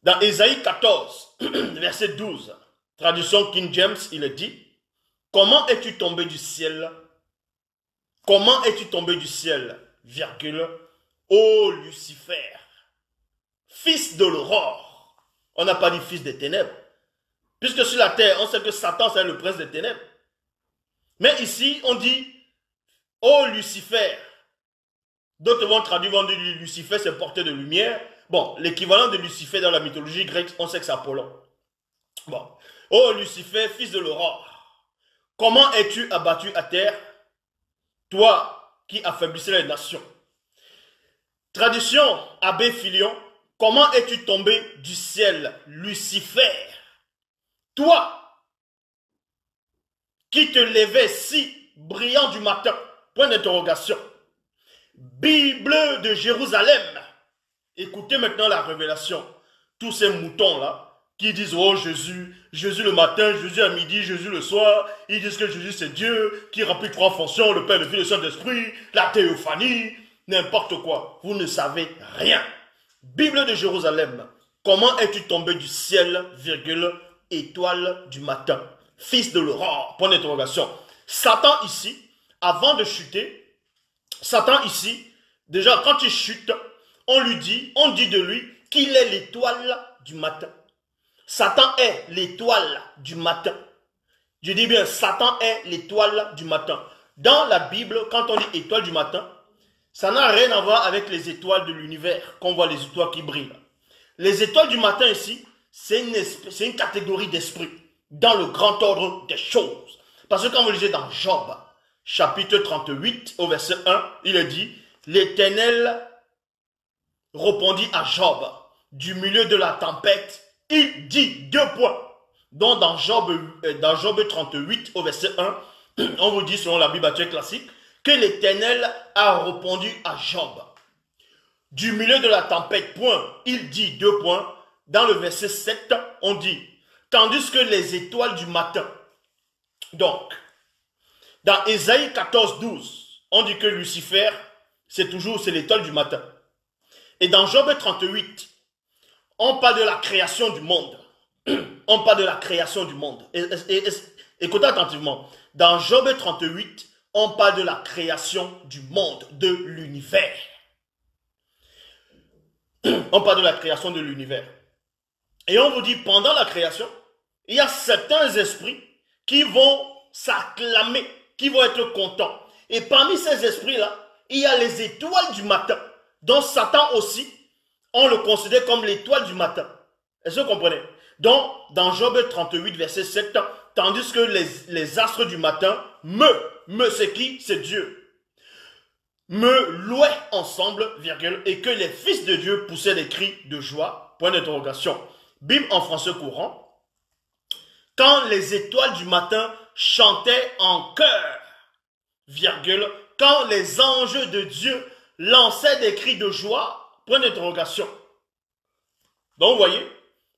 Dans Ésaïe 14, verset 12, traduction King James, il est dit, comment es-tu tombé du ciel? Comment es-tu tombé du ciel, virgule, ô Lucifer, fils de l'aurore. On n'a pas dit fils des ténèbres. Puisque sur la terre, on sait que Satan, c'est le prince des ténèbres. Mais ici, on dit, ô Lucifer. D'autres vont traduire, vont dire Lucifer, c'est porteur de lumière. Bon, l'équivalent de Lucifer dans la mythologie grecque, on sait que c'est Apollon. Bon, ô Lucifer, fils de l'aurore, comment es-tu abattu à terre, toi qui affaiblissais les nations? Traduction Abbé Filion, comment es-tu tombé du ciel, Lucifer, toi qui te levais si brillant du matin? Point d'interrogation. Bible de Jérusalem. Écoutez maintenant la révélation. Tous ces moutons-là qui disent, oh Jésus, Jésus le matin, Jésus à midi, Jésus le soir. Ils disent que Jésus c'est Dieu qui remplit trois fonctions, le Père, le Fils, le Saint-Esprit, la théophanie, n'importe quoi. Vous ne savez rien. Bible de Jérusalem. Comment es-tu tombé du ciel, virgule, étoile du matin, fils de l'aurore, point d'interrogation. Satan ici, avant de chuter, Satan ici, déjà quand il chute, on dit de lui qu'il est l'étoile du matin. Satan est l'étoile du matin. Je dis bien, Satan est l'étoile du matin. Dans la Bible, quand on dit étoile du matin, ça n'a rien à voir avec les étoiles de l'univers, qu'on voit les étoiles qui brillent. Les étoiles du matin ici, c'est une catégorie d'esprit dans le grand ordre des choses. Parce que quand vous lisez dans Job, chapitre 38, au verset 1, il est dit, l'Éternel répondit à Job, du milieu de la tempête, il dit deux points. Donc dans Job 38, au verset 1, on vous dit, selon la Bible actuelle classique, que l'Éternel a répondu à Job. Du milieu de la tempête, point, il dit deux points. Dans le verset 7, on dit, tandis que les étoiles du matin. Donc, dans Ésaïe 14, 12, on dit que Lucifer, c'est l'étoile du matin. Et dans Job 38, on parle de la création du monde. On parle de la création du monde. Écoutez attentivement. Dans Job 38, on parle de la création du monde, de l'univers. On parle de la création de l'univers. Et on vous dit, pendant la création, il y a certains esprits qui vont s'acclamer, qui vont être contents. Et parmi ces esprits-là, il y a les étoiles du matin. Donc Satan aussi, on le considère comme l'étoile du matin. Est-ce que vous comprenez? Donc, dans Job 38, verset 7, tandis que les astres du matin c'est qui? C'est Dieu. Me louaient ensemble, virgule, et que les fils de Dieu poussaient des cris de joie, point d'interrogation. Bible en français courant. Quand les étoiles du matin chantaient en chœur, virgule, quand les anges de Dieu lançaient des cris de joie, point d'interrogation. Donc vous voyez,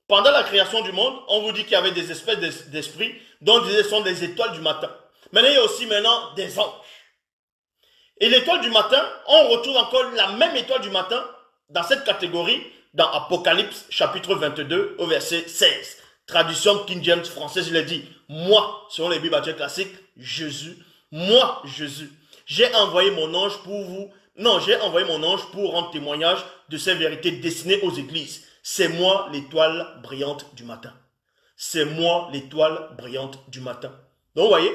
pendant la création du monde, on vous dit qu'il y avait des espèces d'esprits dont ce sont des étoiles du matin. Maintenant, il y a aussi des anges. Et l'étoile du matin, on retrouve encore la même étoile du matin dans cette catégorie dans Apocalypse chapitre 22 au verset 16. Traduction King James française, il est dit, moi, selon les Bibles actuelles classiques, Jésus, moi, Jésus, j'ai envoyé mon ange pour vous. Non, j'ai envoyé mon ange pour rendre témoignage de ces vérités destinées aux églises. C'est moi l'étoile brillante du matin. C'est moi l'étoile brillante du matin. Donc, vous voyez,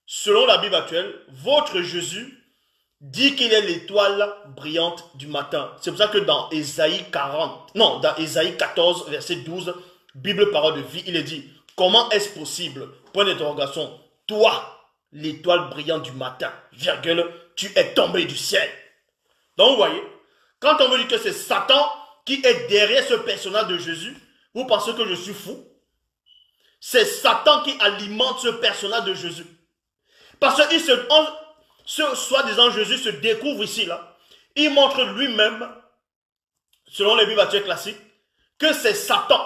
selon la Bible actuelle, votre Jésus dit qu'il est l'étoile brillante du matin. C'est pour ça que dans Ésaïe 14, verset 12, Bible parole de vie, il est dit, comment est-ce possible? Point d'interrogation. Toi, l'étoile brillante du matin, virgule, tu es tombé du ciel. Donc vous voyez, quand on me dit que c'est Satan qui est derrière ce personnage de Jésus, vous pensez que je suis fou? C'est Satan qui alimente ce personnage de Jésus. Parce que ce soi-disant Jésus se découvre ici, là. Il montre lui-même, selon les Bibles actuelles classiques, que c'est Satan